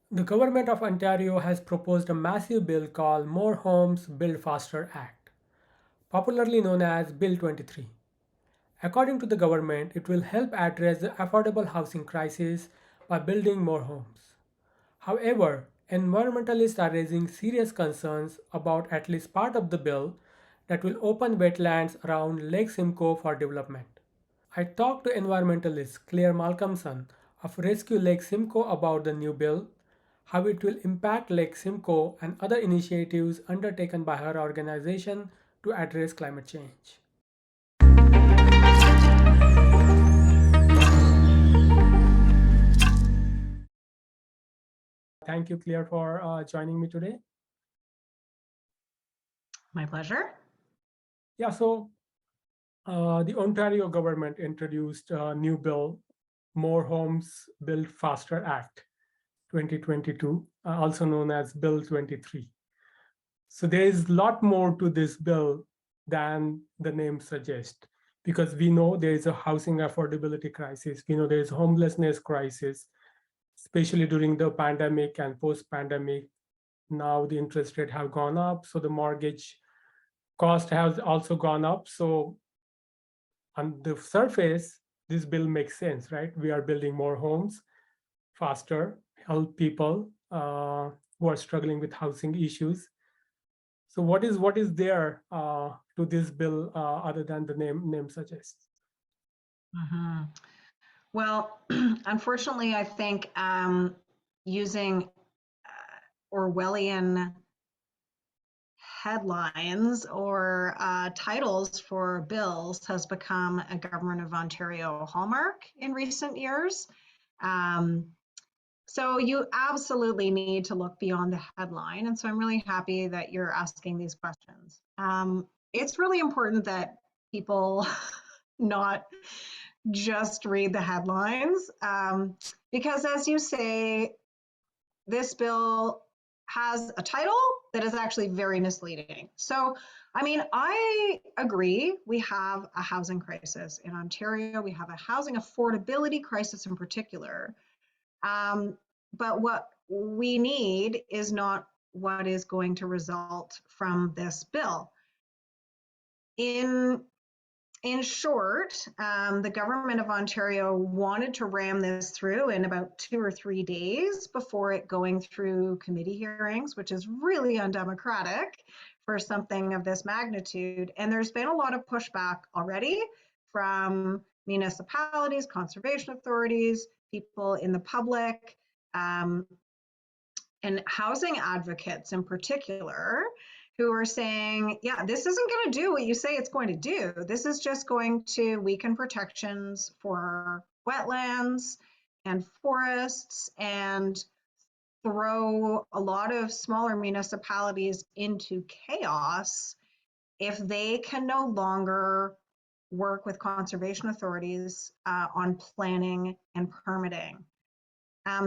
The Government of Ontario has proposed a massive bill called More Homes Build Faster Act, popularly known as Bill 23. According to the government, it will help address the affordable housing crisis by building more homes. However, environmentalists are raising serious concerns about at least part of the bill that will open wetlands around Lake Simcoe for development. I talked to environmentalist Claire Malcolmson of Rescue Lake Simcoe about the new bill, how it will impact Lake Simcoe, and other initiatives undertaken by her organization to address climate change. Thank you, Claire, for joining me today. My pleasure. Yeah, so the Ontario government introduced a new bill, More Homes Built Faster Act 2022, also known as Bill 23. So there is a lot more to this bill than the name suggests, because we know there is a housing affordability crisis. We know there is a homelessness crisis, especially during the pandemic and post-pandemic. Now the interest rate have gone up, so the mortgage cost has also gone up. So on the surface, this bill makes sense, right? We are building more homes faster, help people who are struggling with housing issues. So what is there to this bill other than the name suggests? Mhm. Well, unfortunately, I think using Orwellian headlines or titles for bills has become a Government of Ontario hallmark in recent years. Um, so you absolutely need to look beyond the headline. And so I'm really happy that you're asking these questions. It's really important that people not just read the headlines, because as you say, this bill has a title that is actually very misleading. So, I mean, I agree we have a housing crisis in Ontario. We have a housing affordability crisis in particular. Um, but what we need is not what is going to result from this bill. In in short, the government of Ontario wanted to ram this through in about 2 or 3 days before it going through committee hearings, which is really undemocratic for something of this magnitude. And there's been a lot of pushback already from municipalities, conservation authorities, people in the public, um, and housing advocates in particular, who are saying, yeah, this isn't going to do what you say it's going to do. This is just going to weaken protections for wetlands and forests and throw a lot of smaller municipalities into chaos if they can no longer work with conservation authorities on planning and permitting.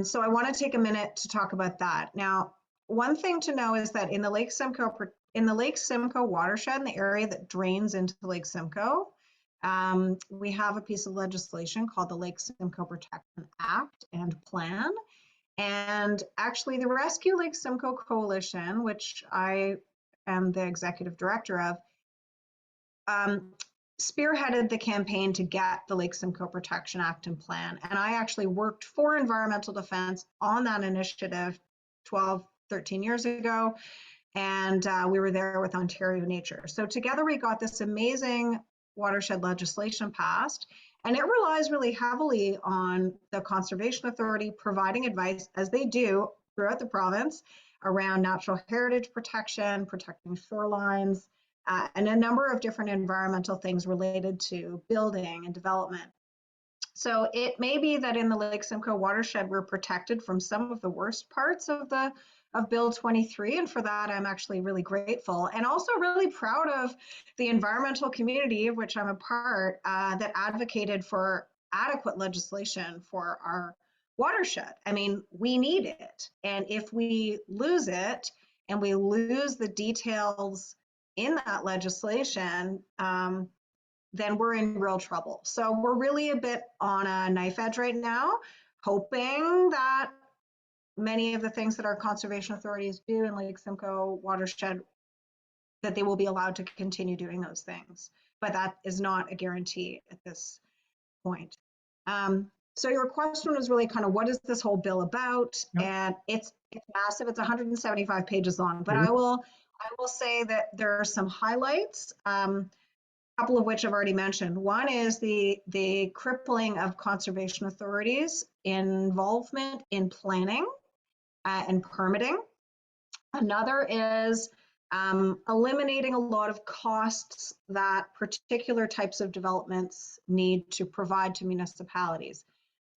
So I want to take a minute to talk about that. Now, one thing to know is that in the Lake Simcoe watershed, in the area that drains into Lake Simcoe, we have a piece of legislation called the Lake Simcoe Protection Act and Plan. And actually, the Rescue Lake Simcoe Coalition, which I am the executive director of, um, spearheaded the campaign to get the Lake Simcoe Protection Act and Plan. And I actually worked for Environmental Defense on that initiative 12, 13 years ago. And we were there with Ontario Nature. So together we got this amazing watershed legislation passed. And it relies really heavily on the Conservation Authority providing advice, as they do throughout the province, around natural heritage protection, protecting shorelines, and a number of different environmental things related to building and development. So it may be that in the Lake Simcoe watershed, we're protected from some of the worst parts of Bill 23. And for that, I'm actually really grateful and also really proud of the environmental community, of which I'm a part, that advocated for adequate legislation for our watershed. I mean, we need it. And if we lose it and we lose the details in that legislation, then we're in real trouble. So we're really a bit on a knife edge right now, hoping that many of the things that our conservation authorities do in Lake Simcoe watershed, that they will be allowed to continue doing those things. But that is not a guarantee at this point. So your question was really kind of, what is this whole bill about? Yep. And it's massive. It's 175 pages long. But Mhm. I will say that there are some highlights. A couple of which I've already mentioned. One is the crippling of conservation authorities' involvement in planning and permitting. Another is eliminating a lot of costs that particular types of developments need to provide to municipalities.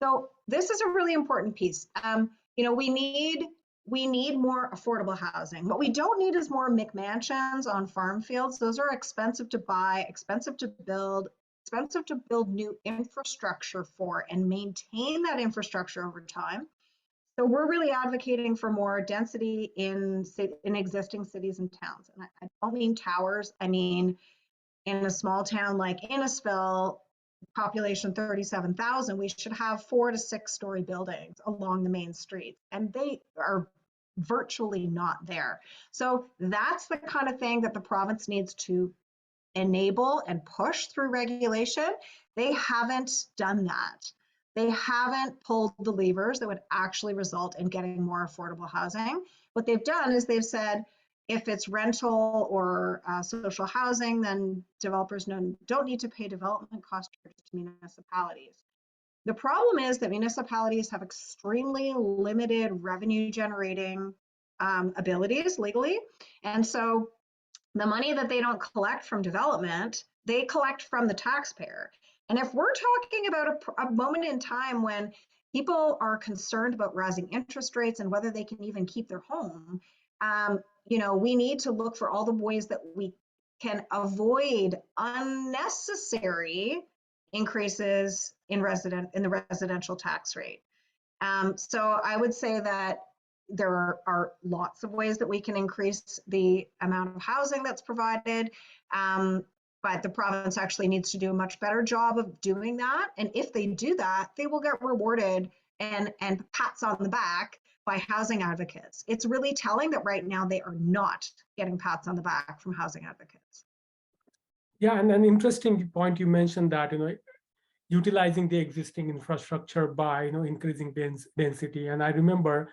So this is a really important piece. You know, we need more affordable housing. What we don't need is more McMansions on farm fields. Those are expensive to buy, expensive to build new infrastructure for and maintain that infrastructure over time. So we're really advocating for more density in existing cities and towns. And I don't mean towers. I mean, in a small town like Innisfil, population 37,000, we should have 4 to 6 story buildings along the main streets. And they are virtually not there. So that's the kind of thing that the province needs to enable and push through regulation. They haven't done that. They haven't pulled the levers that would actually result in getting more affordable housing. What they've done is they've said, if it's rental or social housing, then developers don't need to pay development cost charges to municipalities. The problem is that municipalities have extremely limited revenue generating abilities legally. And so the money that they don't collect from development, they collect from the taxpayer. And if we're talking about a moment in time when people are concerned about rising interest rates and whether they can even keep their home, you know, we need to look for all the ways that we can avoid unnecessary increases in the residential tax rate. So I would say that there are lots of ways that we can increase the amount of housing that's provided. But the province actually needs to do a much better job of doing that. And if they do that, they will get rewarded and pats on the back by housing advocates. It's really telling that right now they are not getting pats on the back from housing advocates. Yeah, and an interesting point you mentioned that, you know, utilizing the existing infrastructure by, you know, increasing density. And I remember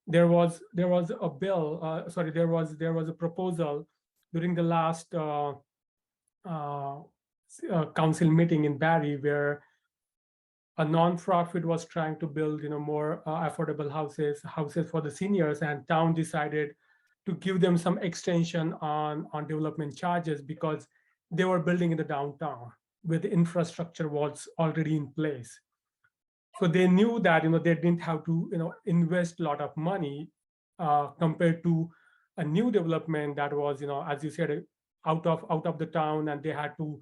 there was a bill, there was a proposal during the last council meeting in Barrie, where a non-profit was trying to build, you know, more affordable houses for the seniors, and town decided to give them some extension on development charges because they were building in the downtown where the infrastructure was already in place. So they knew that, you know, they didn't have to, you know, invest a lot of money compared to a new development that was, you know, as you said, out of the town, and they had to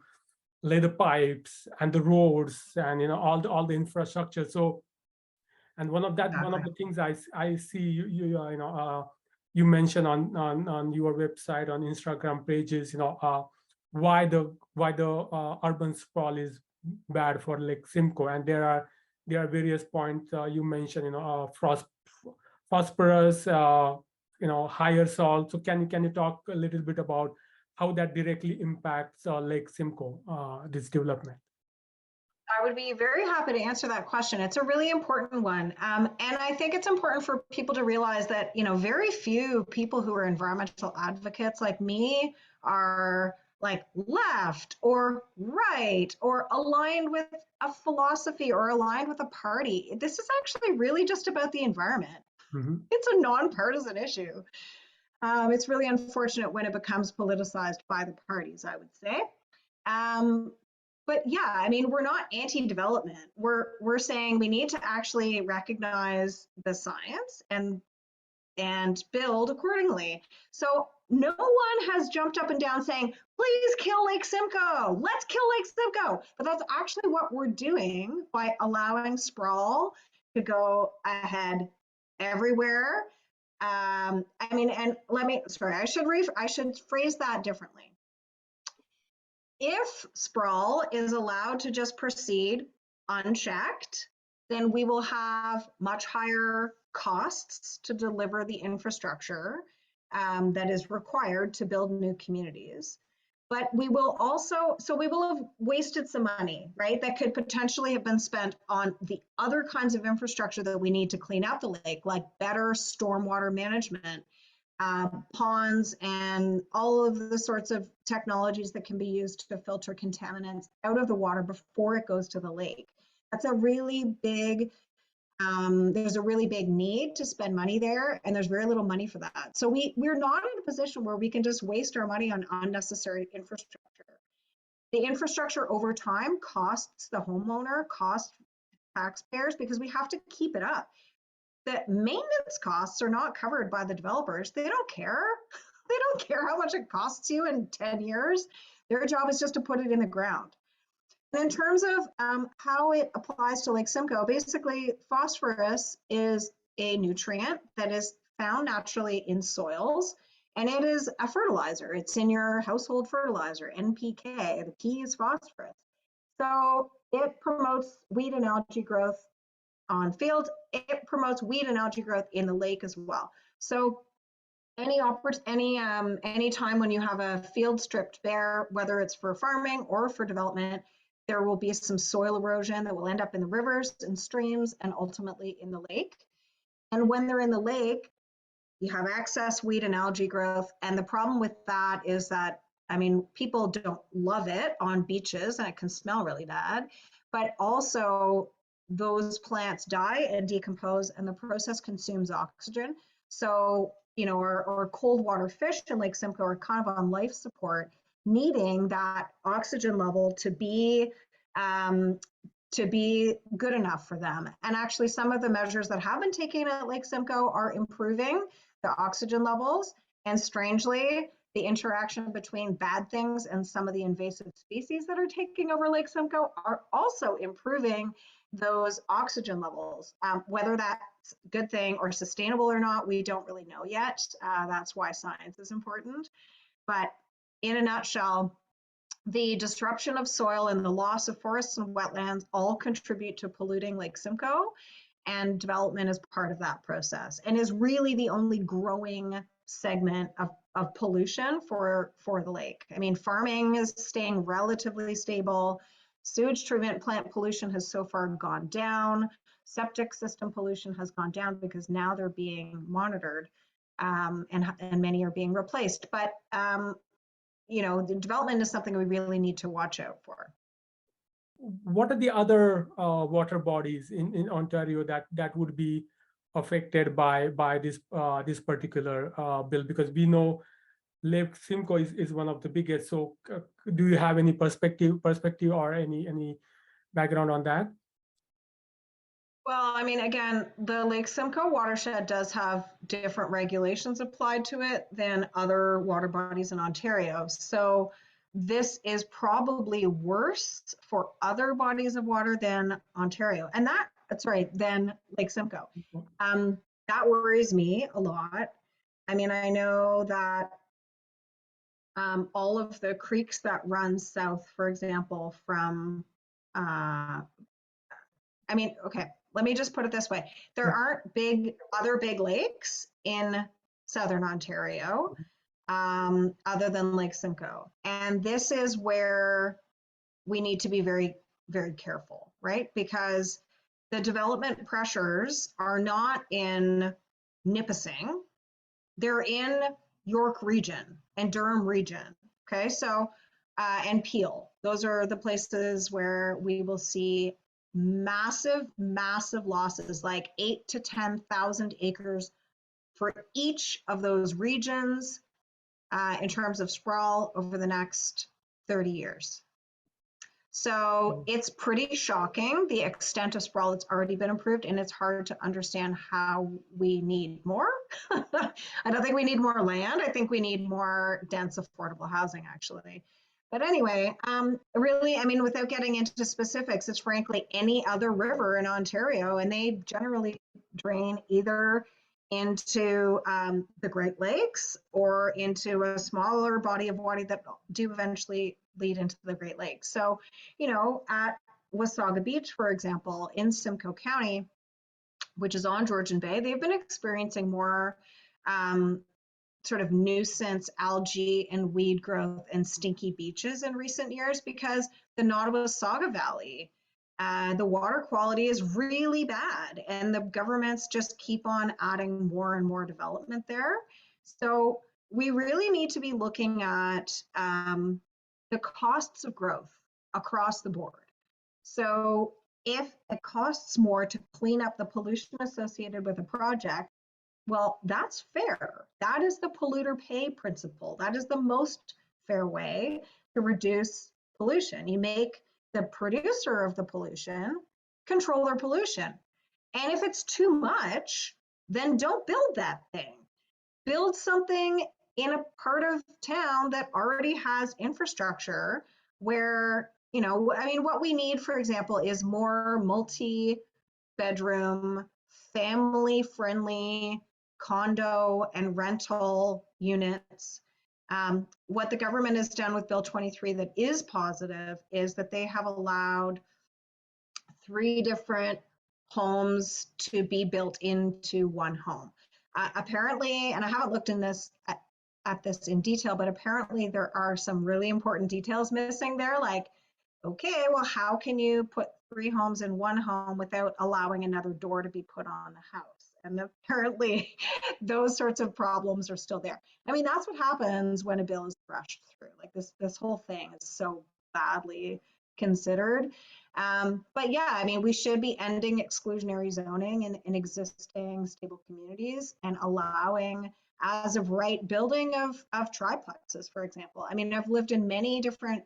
lay the pipes and the roads and, you know, all the infrastructure. So, and one of the things I see you mentioned on your website, on Instagram pages, you know, why the urban sprawl is bad for Lake Simcoe, and there are various points you mentioned, you know, phosphorus, you know, higher salt. So can you talk a little bit about how that directly impacts Lake Simcoe, this development? I would be very happy to answer that question. It's a really important one. And I think it's important for people to realize that, you know, very few people who are environmental advocates like me are like left or right or aligned with a philosophy or aligned with a party. This is actually really just about the environment. Mm-hmm. It's a nonpartisan issue. It's really unfortunate when it becomes politicized by the parties, I would say. But yeah, I mean, we're not anti-development. We're saying we need to actually recognize the science and build accordingly. So no one has jumped up and down saying, please kill Lake Simcoe. Let's kill Lake Simcoe. But that's actually what we're doing by allowing sprawl to go ahead everywhere. I mean, and I should phrase that differently. If sprawl is allowed to just proceed unchecked, then we will have much higher costs to deliver the infrastructure that is required to build new communities. But we will also, so we will have wasted some money, right? That could potentially have been spent on the other kinds of infrastructure that we need to clean up the lake, like better stormwater management, ponds, and all of the sorts of technologies that can be used to filter contaminants out of the water before it goes to the lake. That's a really big, there's a really big need to spend money there, and there's very little money for that. So we're not in a position where we can just waste our money on unnecessary infrastructure. The infrastructure over time costs the homeowner, costs taxpayers, because we have to keep it up. The maintenance costs are not covered by the developers. They don't care. They don't care how much it costs you in 10 years. Their job is just to put it in the ground. And in terms of how it applies to Lake Simcoe, basically phosphorus is a nutrient that is found naturally in soils, and it is a fertilizer. It's in your household fertilizer, NPK. The P is phosphorus. So it promotes weed and algae growth on fields. It promotes weed and algae growth in the lake as well. So any time when you have a field stripped bare, whether it's for farming or for development, there will be some soil erosion that will end up in the rivers and streams and ultimately in the lake. And when they're in the lake, you have excess weed and algae growth. And the problem with that is that, I mean, people don't love it on beaches and it can smell really bad, but also those plants die and decompose, and the process consumes oxygen. So, you know, our cold water fish in Lake Simcoe are kind of on life support, needing that oxygen level to be good enough for them. And actually, some of the measures that have been taken at Lake Simcoe are improving the oxygen levels. And strangely, the interaction between bad things and some of the invasive species that are taking over Lake Simcoe are also improving those oxygen levels. Whether that's a good thing or sustainable or not, we don't really know yet. That's why science is important. But in a nutshell, the disruption of soil and the loss of forests and wetlands all contribute to polluting Lake Simcoe, and development is part of that process and is really the only growing segment of pollution for the lake. I mean, farming is staying relatively stable. Sewage treatment plant pollution has so far gone down. Septic system pollution has gone down because now they're being monitored, and many are being replaced. But you know, the development is something we really need to watch out for. What are the other water bodies in Ontario that would be affected by this particular bill? Because we know Lake Simcoe is one of the biggest. So do you have any perspective or any background on that? Well, I mean, again, the Lake Simcoe watershed does have different regulations applied to it than other water bodies in Ontario. So this is probably worse for other bodies of water than Ontario, and than Lake Simcoe. That worries me a lot. I mean, I know that all of the creeks that run south, for example, from I mean, okay, let me just put it this way. There aren't other big lakes in Southern Ontario other than Lake Simcoe. And this is where we need to be very, very careful, right? Because the development pressures are not in Nipissing. They're in York region and Durham region, okay? So, and Peel. Those are the places where we will see massive losses, like 8,000 to 10,000 acres for each of those regions in terms of sprawl over the next 30 years. So it's pretty shocking, the extent of sprawl that's already been approved, and it's hard to understand how we need more. I don't think we need more land. I think we need more dense, affordable housing, actually. But anyway, really, I mean, without getting into specifics, it's frankly any other river in Ontario, and they generally drain either into the Great Lakes or into a smaller body of water that do eventually lead into the Great Lakes. So, you know, at Wasaga Beach, for example, in Simcoe County, which is on Georgian Bay, they've been experiencing more sort of nuisance algae and weed growth and stinky beaches in recent years because the Nottawasaga Valley, the water quality is really bad, and the governments just keep on adding more and more development there. So we really need to be looking at the costs of growth across the board. So if it costs more to clean up the pollution associated with a project, well, that's fair. That is the polluter pay principle. That is the most fair way to reduce pollution. You make the producer of the pollution control their pollution. And if it's too much, then don't build that thing. Build something in a part of town that already has infrastructure where, you know, I mean, what we need, for example, is more multi-bedroom, family-friendly condo and rental units. What the government has done with Bill 23 that is positive is that they have allowed 3 different homes to be built into one home. Apparently, and I haven't looked in this at this in detail, but apparently there are some really important details missing there. Like, okay, well, how can you put 3 homes in one home without allowing another door to be put on the house? And apparently those sorts of problems are still there. I mean, that's what happens when a bill is rushed through. Like this whole thing is so badly considered. But yeah, I mean, we should be ending exclusionary zoning in existing stable communities and allowing as of right building of triplexes, for example. I mean, I've lived in many different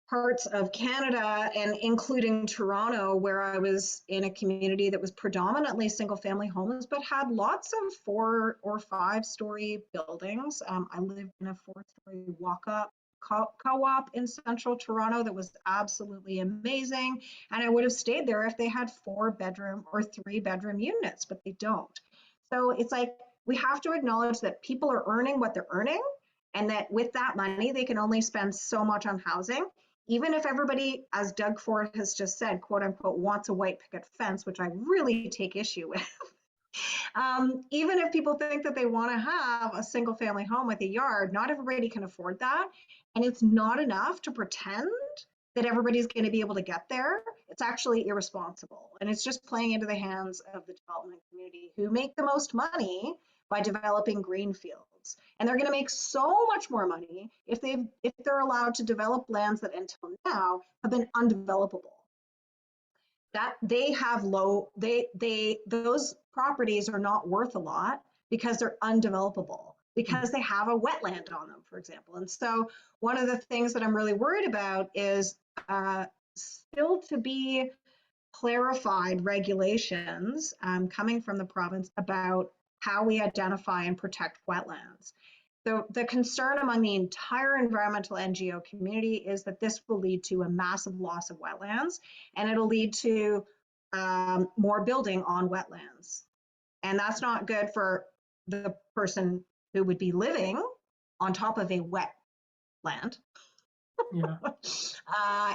parts of Canada, and including Toronto, where I was in a community that was predominantly single family homes, but had lots of 4 or 5 story buildings. I lived in a 4-story walk-up co-op in central Toronto that was absolutely amazing. And I would have stayed there if they had 4-bedroom or 3-bedroom units, but they don't. So it's like, we have to acknowledge that people are earning what they're earning, and that with that money, they can only spend so much on housing. Even if everybody, as Doug Ford has just said, quote unquote, wants a white picket fence, which I really take issue with. Even if people think that they want to have a single family home with a yard, not everybody can afford that. And it's not enough to pretend that everybody's going to be able to get there. It's actually irresponsible. And it's just playing into the hands of the development community, who make the most money by developing greenfields. And they're going to make so much more money if they're allowed to develop lands that until now have been undevelopable. That they have those properties are not worth a lot because they're undevelopable, because they have a wetland on them, for example. And so one of the things that I'm really worried about is still to be clarified regulations coming from the province about how we identify and protect wetlands. The concern among the entire environmental NGO community is that this will lead to a massive loss of wetlands, and it'll lead to more building on wetlands. And that's not good for the person who would be living on top of a wetland. Yeah.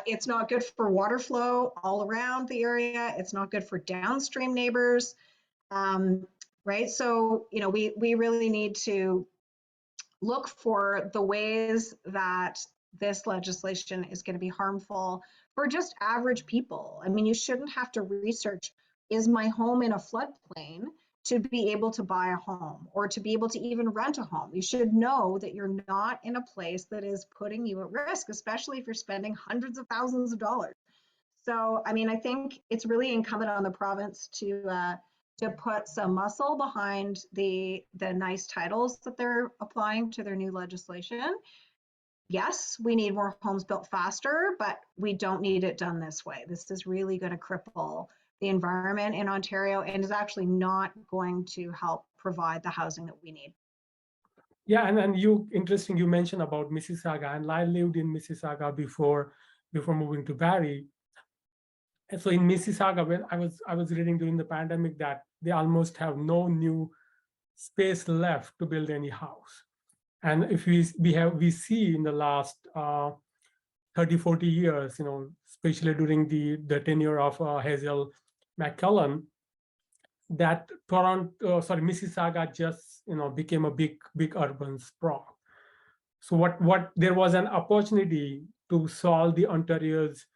It's not good for water flow all around the area. It's not good for downstream neighbors, right? So, you know, we really need to look for the ways that this legislation is going to be harmful for just average people. I mean, you shouldn't have to research, is my home in a floodplain, to be able to buy a home or to be able to even rent a home. You should know that you're not in a place that is putting you at risk, especially if you're spending hundreds of thousands of dollars. So, I mean, I think it's really incumbent on the province to put some muscle behind the nice titles that they're applying to their new legislation. Yes, we need more homes built faster, but we don't need it done this way. This is really going to cripple the environment in Ontario and is actually not going to help provide the housing that we need. Yeah, and interesting, you mentioned about Mississauga, and I lived in Mississauga before moving to Barrie. And so in Mississauga, when I was reading during the pandemic that they almost have no new space left to build any house. And if we see in the last 30, 40 years, you know, especially during the tenure of Hazel McCullen, that Mississauga just became a big urban sprawl. So what there was an opportunity to solve the Ontario's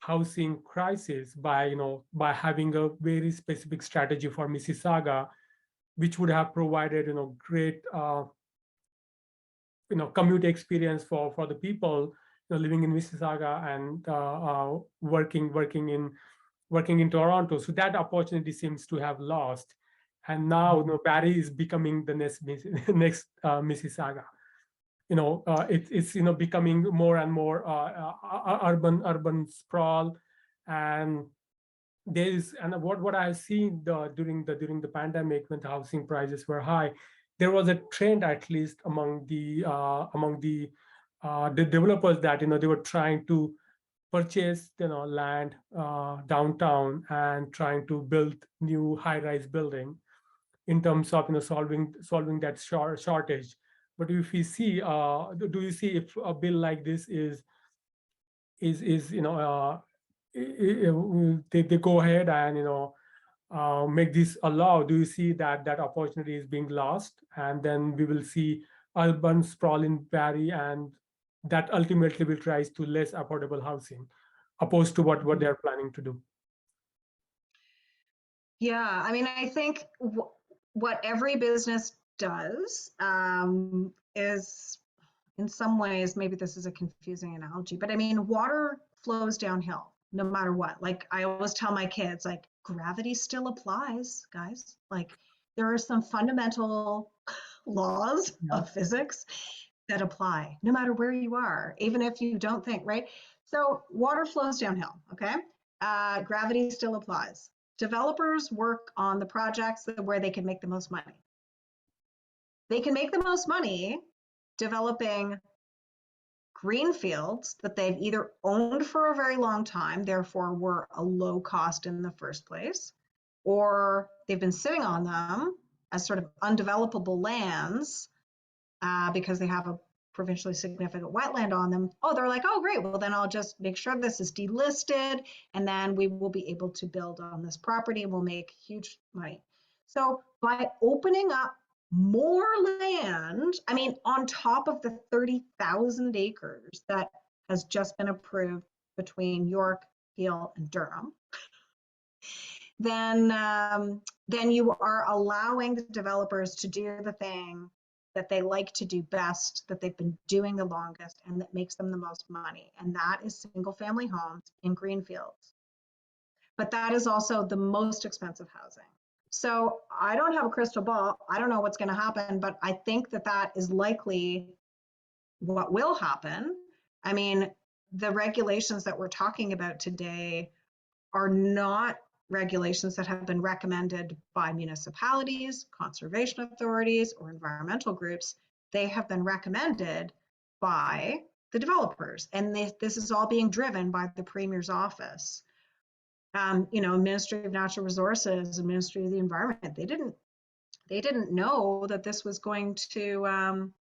housing crisis by by having a very specific strategy for Mississauga, which would have provided great commute experience for the people living in Mississauga and working in Toronto. So that opportunity seems to have lost, and now Barrie is becoming the next Mississauga. It's becoming more and more urban sprawl, and what I've seen during the pandemic, when the housing prices were high, there was a trend, at least among the developers, that they were trying to purchase land downtown and trying to build new high-rise building in terms of solving that shortage. But if we see, do you see if a bill like this is they go ahead and make this allow? Do you see that opportunity is being lost, and then we will see urban sprawl in Barrie, and that ultimately will rise to less affordable housing, opposed to what they're planning to do? Yeah, I mean, I think what every business does is, in some ways, maybe this is a confusing analogy, but I mean, water flows downhill no matter what. Like I always tell my kids, like gravity still applies, guys. Like there are some fundamental laws of physics that apply no matter where you are, even if you don't think, right? So water flows downhill, okay? Gravity still applies. Developers work on the projects where they can make the most money. They can make the most money developing greenfields that they've either owned for a very long time, therefore were a low cost in the first place, or they've been sitting on them as sort of undevelopable lands because they have a provincially significant wetland on them. Oh, they're like, oh, great. Well, then I'll just make sure this is delisted, and then we will be able to build on this property and we'll make huge money. So by opening up more land, I mean, on top of the 30,000 acres that has just been approved between York, Peel, and Durham, then you are allowing the developers to do the thing that they like to do best, that they've been doing the longest, and that makes them the most money. And that is single family homes in greenfields. But that is also the most expensive housing. So I don't have a crystal ball. I don't know what's going to happen, but I think that that is likely what will happen. I mean, the regulations that we're talking about today are not regulations that have been recommended by municipalities, conservation authorities, or environmental groups. They have been recommended by the developers, and this is all being driven by the Premier's office. Ministry of Natural Resources and Ministry of the Environment, they didn't know that this was going to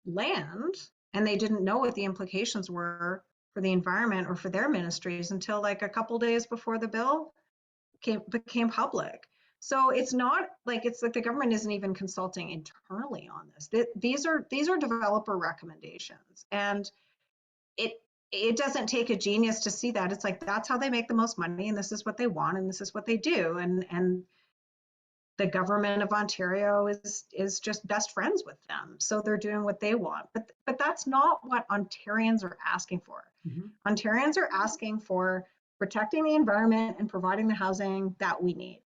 land, and they didn't know what the implications were for the environment or for their ministries until like a couple days before the bill became public. So it's not like the government isn't even consulting internally on this. These are developer recommendations, and it doesn't take a genius to see that. It's like that's how they make the most money, and this is what they want, and this is what they do, and the government of Ontario is just best friends with them, so they're doing what they want. But that's not what Ontarians are asking for. Mm-hmm. Ontarians are asking for protecting the environment and providing the housing that we need.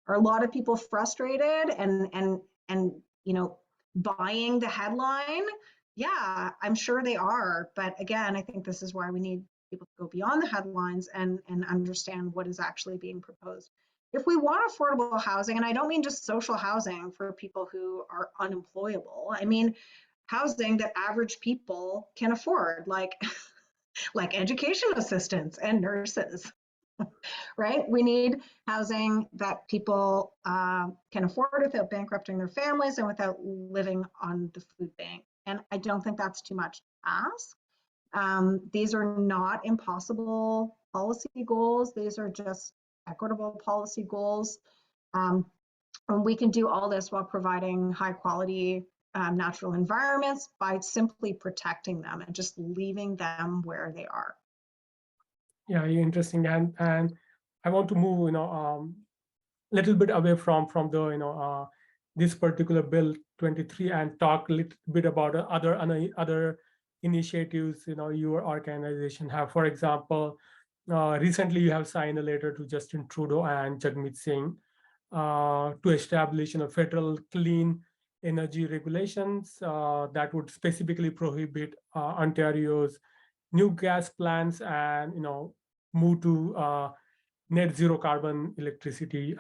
Are a lot of people frustrated and buying the headline? Yeah, I'm sure they are. But again, I think this is why we need people to go beyond the headlines and understand what is actually being proposed. If we want affordable housing, and I don't mean just social housing for people who are unemployable, I mean housing that average people can afford, like education assistants and nurses, right? We need housing that people can afford without bankrupting their families and without living on the food bank. And I don't think that's too much to ask. These are not impossible policy goals. These are just equitable policy goals. And we can do all this while providing high quality natural environments by simply protecting them and just leaving them where they are. Yeah, interesting. And I want to move, little bit away from the, this particular bill 23 and talk a little bit about other initiatives, your organization have. For example, recently you have signed a letter to Justin Trudeau and Jagmeet Singh to establish, federal clean energy regulations that would specifically prohibit Ontario's new gas plants and, move to net zero carbon electricity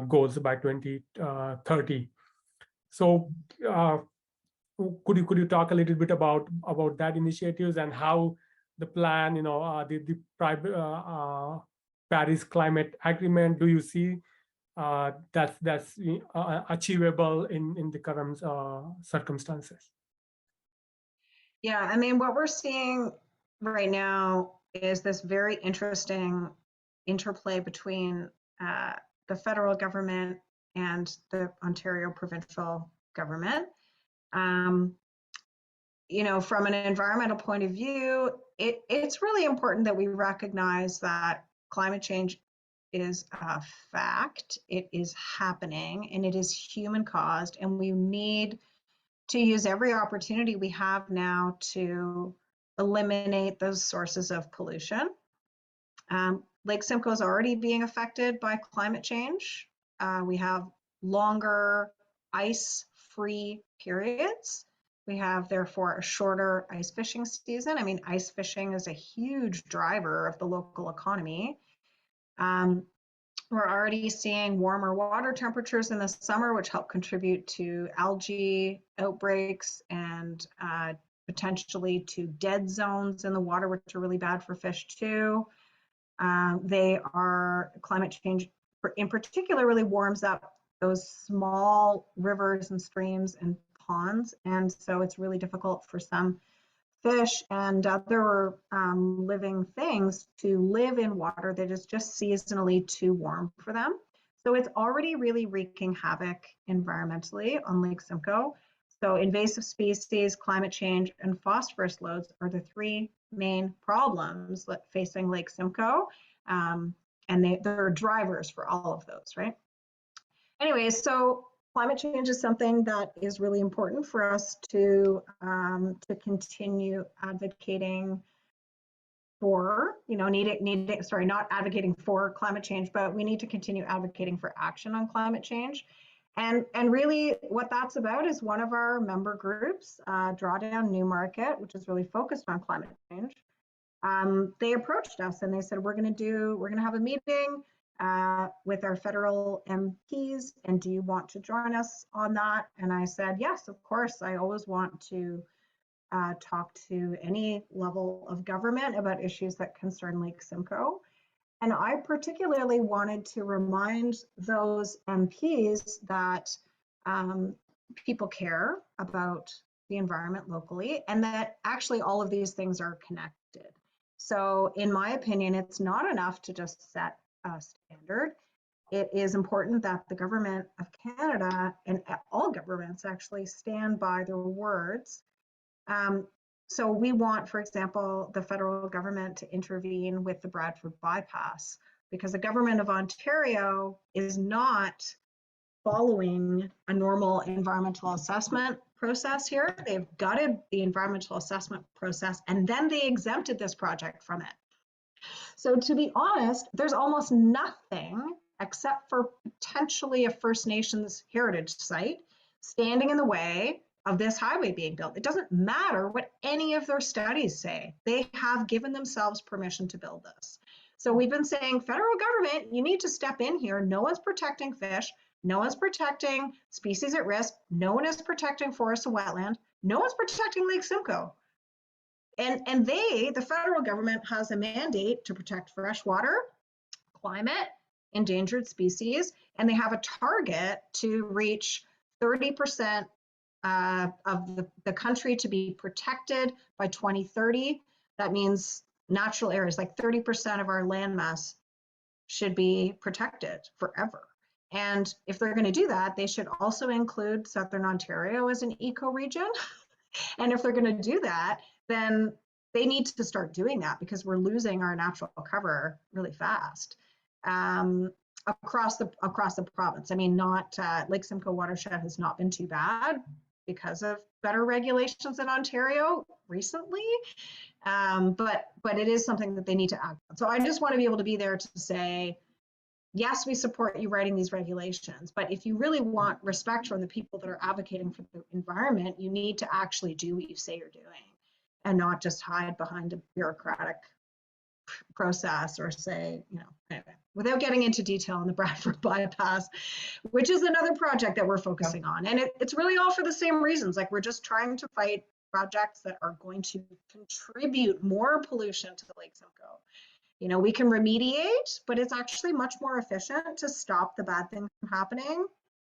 goals by 2030. So could you talk a little bit about that initiatives and how the plan, the private Paris Climate Agreement, do you see that's achievable in the current circumstances? Yeah, I mean, what we're seeing right now is this very interesting interplay between the federal government and the Ontario provincial government. From an environmental point of view, it's really important that we recognize that climate change is a fact, it is happening, and it is human caused, and we need to use every opportunity we have now to eliminate those sources of pollution. Lake Simcoe is already being affected by climate change. We have longer ice-free periods. We have, therefore, a shorter ice fishing season. I mean, ice fishing is a huge driver of the local economy. We're already seeing warmer water temperatures in the summer, which help contribute to algae outbreaks and potentially to dead zones in the water, which are really bad for fish too. Climate change in particular really warms up those small rivers and streams and ponds. And so it's really difficult for some fish and other living things to live in water that is just seasonally too warm for them. So it's already really wreaking havoc environmentally on Lake Simcoe. So invasive species, climate change, and phosphorus loads are the three main problems facing Lake Simcoe. And they're drivers for all of those, right? Anyway, so climate change is something that is really important for us to continue advocating for, not advocating for climate change, but we need to continue advocating for action on climate change. And really what that's about is one of our member groups, Drawdown Newmarket, which is really focused on climate change. They approached us and they said, we're going to have a meeting with our federal MPs, and do you want to join us on that? And I said, yes, of course. I always want to talk to any level of government about issues that concern Lake Simcoe. And I particularly wanted to remind those MPs that people care about the environment locally, and that actually all of these things are connected. So in my opinion, it's not enough to just set a standard. It is important that the government of Canada and all governments actually stand by their words. So we want, for example, the federal government to intervene with the Bradford bypass, because the government of Ontario is not following a normal environmental assessment process here. They've gutted the environmental assessment process, and then they exempted this project from it. So to be honest, there's almost nothing except for potentially a First Nations heritage site standing in the way of this highway being built. It doesn't matter what any of their studies say. They have given themselves permission to build this. So we've been saying, federal government, you need to step in here. No one's protecting fish. No one's protecting species at risk. No one is protecting forest and wetland. No one's protecting Lake Simcoe. And the federal government has a mandate to protect freshwater, climate, endangered species, and they have a target to reach 30% of the country to be protected by 2030. That means natural areas, like 30% of our landmass should be protected forever. And if they're going to do that, they should also include Southern Ontario as an eco-region. And if they're going to do that, then they need to start doing that, because we're losing our natural cover really fast across the province. I mean, not Lake Simcoe watershed has not been too bad because of better regulations in Ontario recently. But it is something that they need to act on. So I just want to be able to be there to say, yes, we support you writing these regulations, but if you really want respect from the people that are advocating for the environment, you need to actually do what you say you're doing and not just hide behind a bureaucratic process or say, anyway, without getting into detail on the Bradford bypass, which is another project that we're focusing on. And it's really all for the same reasons. Like, we're just trying to fight projects that are going to contribute more pollution to the Lake Simcoe. We can remediate, but it's actually much more efficient to stop the bad things from happening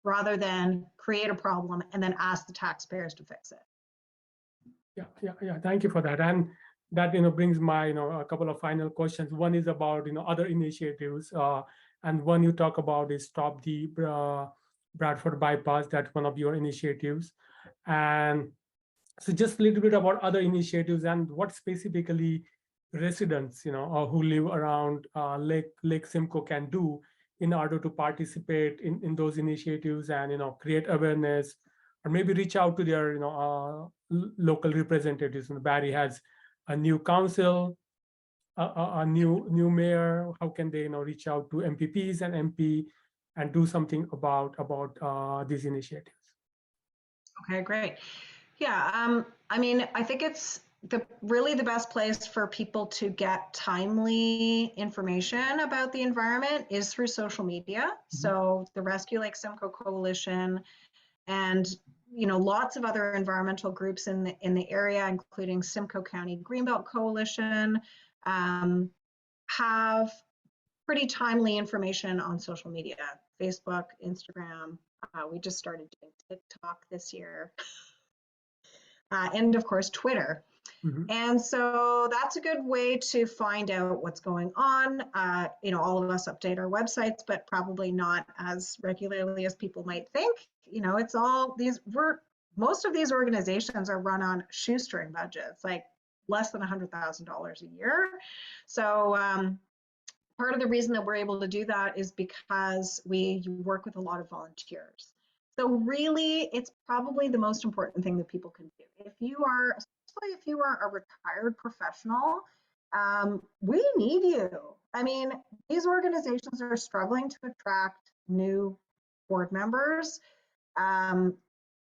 rather than create a problem and then ask the taxpayers to fix it. Yeah. Thank you for that. And that brings my a couple of final questions. One is about other initiatives, and one you talk about is Stop the Bradford bypass. That's one of your initiatives, and so just a little bit about other initiatives and what specifically residents, who live around Lake Simcoe can do in order to participate in those initiatives and create awareness, or maybe reach out to their local representatives. Barrie has a new council, a new mayor. How can they reach out to MPPs and MP and do something about these initiatives? Okay, great. Yeah, I mean, I think it's really the best place for people to get timely information about the environment is through social media. Mm-hmm. So the Rescue Lake Simcoe Coalition and lots of other environmental groups in the area, including Simcoe County Greenbelt Coalition, have pretty timely information on social media: Facebook, Instagram. We just started doing TikTok this year. And of course, Twitter. Mm-hmm. And so that's a good way to find out what's going on. All of us update our websites, but probably not as regularly as people might think. It's all most of these organizations are run on shoestring budgets, like less than $100,000 a year. So part of the reason that we're able to do that is because we work with a lot of volunteers. So really, it's probably the most important thing that people can do. Especially if you are a retired professional, we need you. I mean, these organizations are struggling to attract new board members.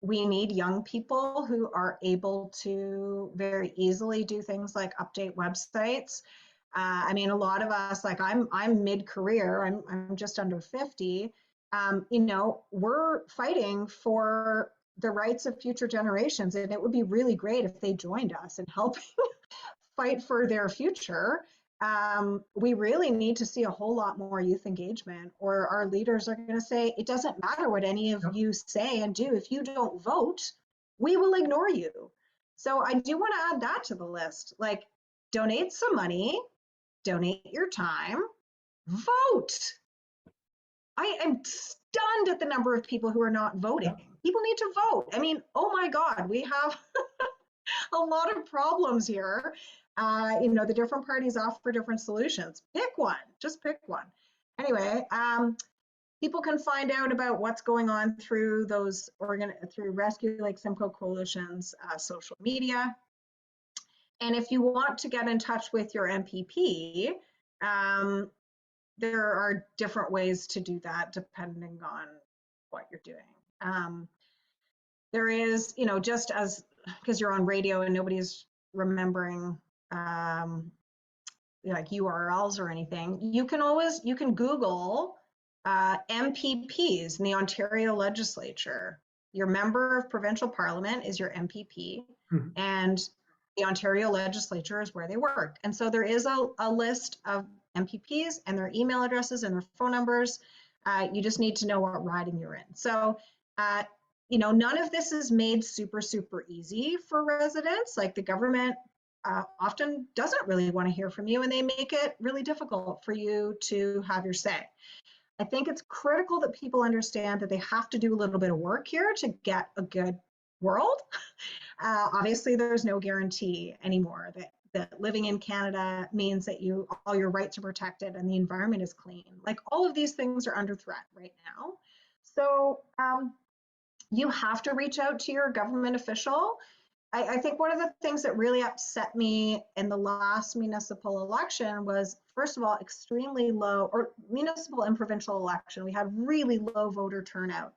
We need young people who are able to very easily do things like update websites. I mean, a lot of us, like I'm mid-career, I'm just under 50. We're fighting for the rights of future generations, and it would be really great if they joined us in helping fight for their future. We really need to see a whole lot more youth engagement, or our leaders are going to say, it doesn't matter what any of you say and do. If you don't vote, we will ignore you. So I do want to add that to the list. Like, donate some money, donate your time, vote. I am stunned at the number of people who are not voting. People need to vote. I mean, oh my God, we have a lot of problems here. The different parties offer different solutions. Pick one, just pick one. Anyway, people can find out about what's going on through through Rescue Lake Simcoe Coalition's social media. And if you want to get in touch with your MPP, there are different ways to do that depending on what you're doing. There is, just as, because you're on radio and nobody's remembering like URLs or anything, you can Google MPPs in the Ontario legislature. Your member of provincial parliament is your MPP, mm-hmm. and the Ontario legislature is where they work. And so there is a list of MPPs and their email addresses and their phone numbers. You just need to know what riding you're in. So, none of this is made super, super easy for residents. Like, the government often doesn't really want to hear from you, and they make it really difficult for you to have your say. I think it's critical that people understand that they have to do a little bit of work here to get a good world. Obviously, there's no guarantee anymore that living in Canada means that all your rights are protected and the environment is clean. Like, all of these things are under threat right now. So you have to reach out to your government official. I think one of the things that really upset me in the last municipal election was, first of all, extremely low, or municipal and provincial election, we had really low voter turnout.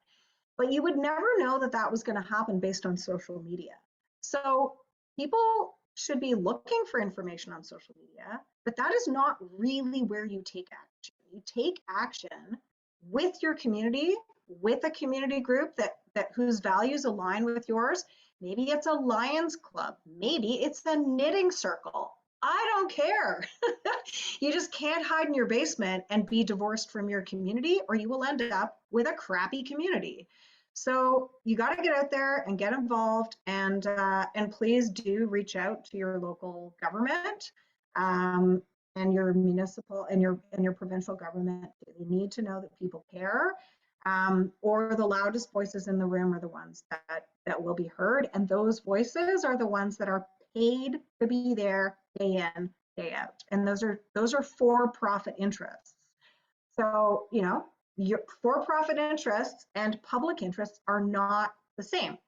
But you would never know that that was going to happen based on social media. So people should be looking for information on social media, but that is not really where you take action. You take action with your community, with a community group that whose values align with yours. Maybe it's a Lions Club. Maybe it's a knitting circle. I don't care. You just can't hide in your basement and be divorced from your community, or you will end up with a crappy community. So you got to get out there and get involved, and please do reach out to your local government and your municipal and your provincial government. You need to know that people care. Or the loudest voices in the room are the ones that will be heard, and those voices are the ones that are paid to be there day in, day out, and those are for-profit interests. So your for-profit interests and public interests are not the same,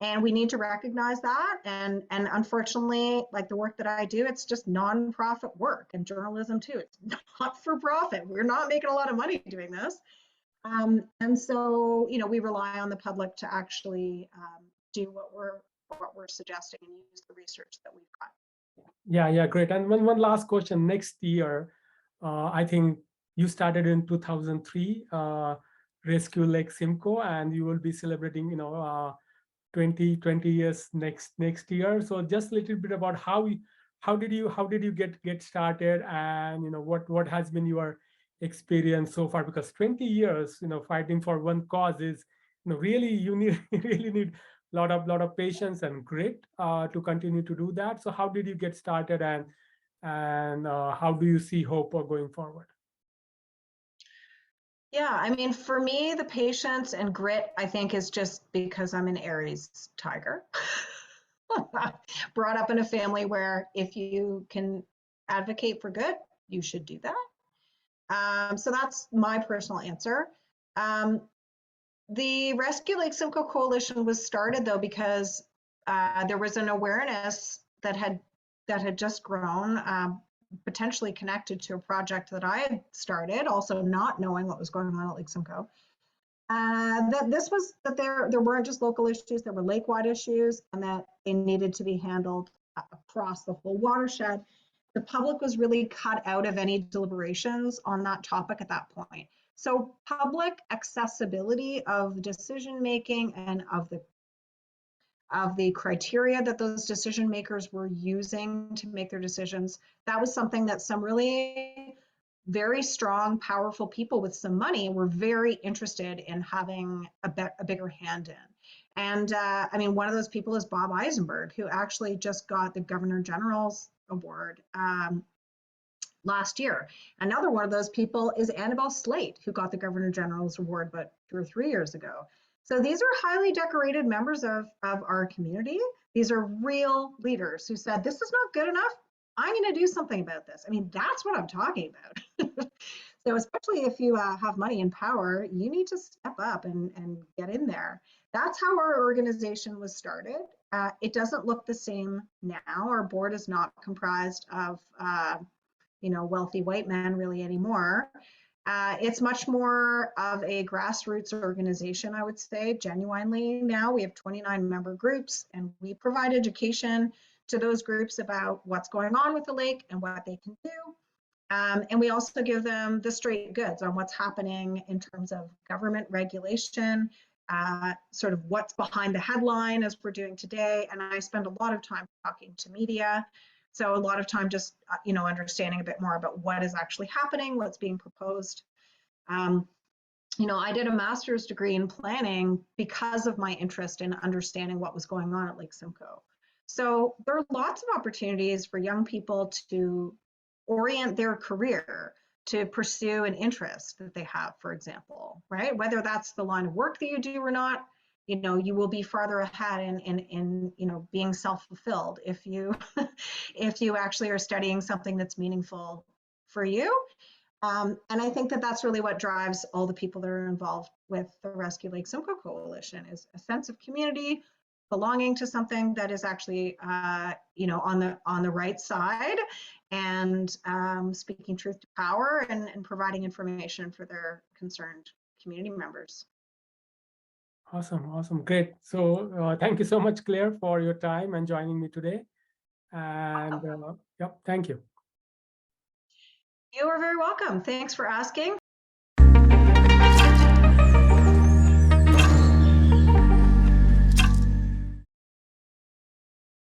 and we need to recognize that. And unfortunately, like the work that I do, it's just non-profit work, and journalism too. It's not for profit. We're not making a lot of money doing this. And so, we rely on the public to actually do what we're suggesting and use the research that we've got. Yeah, great. And one last question. Next year, I think you started in 2003, Rescue Lake Simcoe, and you will be celebrating, 20 years next year. So just a little bit about how did you get started, and what has been your experience so far? Because 20 years, fighting for one cause is, really you need really need lot of patience and grit to continue to do that. So how did you get started, and how do you see hope going forward? Yeah, I mean, for me, the patience and grit, I think, is just because I'm an Aries tiger. Brought up in a family where if you can advocate for good, you should do that. So that's my personal answer. The Rescue Lake Simcoe Coalition was started, though, because there was an awareness that had just grown, potentially connected to a project that I had started, also not knowing what was going on at Lake Simcoe. That there weren't just local issues, there were lake-wide issues, and that they needed to be handled across the whole watershed. The public was really cut out of any deliberations on that topic at that point. So public accessibility of decision making and of the criteria that those decision makers were using to make their decisions, that was something that some really very strong, powerful people with some money were very interested in having a bigger hand in. And I mean, one of those people is Bob Eisenberg, who actually just got the Governor General's Award last year. Another one of those people is Annabelle Slate, who got the Governor General's Award about 2 or 3 years ago. So these are highly decorated members of our community. These are real leaders who said, this is not good enough. I'm going to do something about this. I mean, that's what I'm talking about. So especially if you have money and power, you need to step up and get in there. That's how our organization was started. It doesn't look the same now. Our board is not comprised of wealthy white men really anymore. It's much more of a grassroots organization, I would say, genuinely now. We have 29 member groups, and we provide education to those groups about what's going on with the lake and what they can do. And we also give them the straight goods on what's happening in terms of government regulation, sort of what's behind the headline as we're doing today. And I spend a lot of time talking to media. So a lot of time just, understanding a bit more about what is actually happening, what's being proposed. I did a master's degree in planning because of my interest in understanding what was going on at Lake Simcoe. So there are lots of opportunities for young people to orient their career to pursue an interest that they have, for example, right? Whether that's the line of work that you do or not, you will be farther ahead in being self-fulfilled if you if you actually are studying something that's meaningful for you. And I think that that's really what drives all the people that are involved with the Rescue Lake Simcoe Coalition, is a sense of community, belonging to something that is actually, on the right side, and speaking truth to power, and providing information for their concerned community members. Awesome, great. So thank you so much, Claire, for your time and joining me today. And yep, thank you. You are very welcome. Thanks for asking.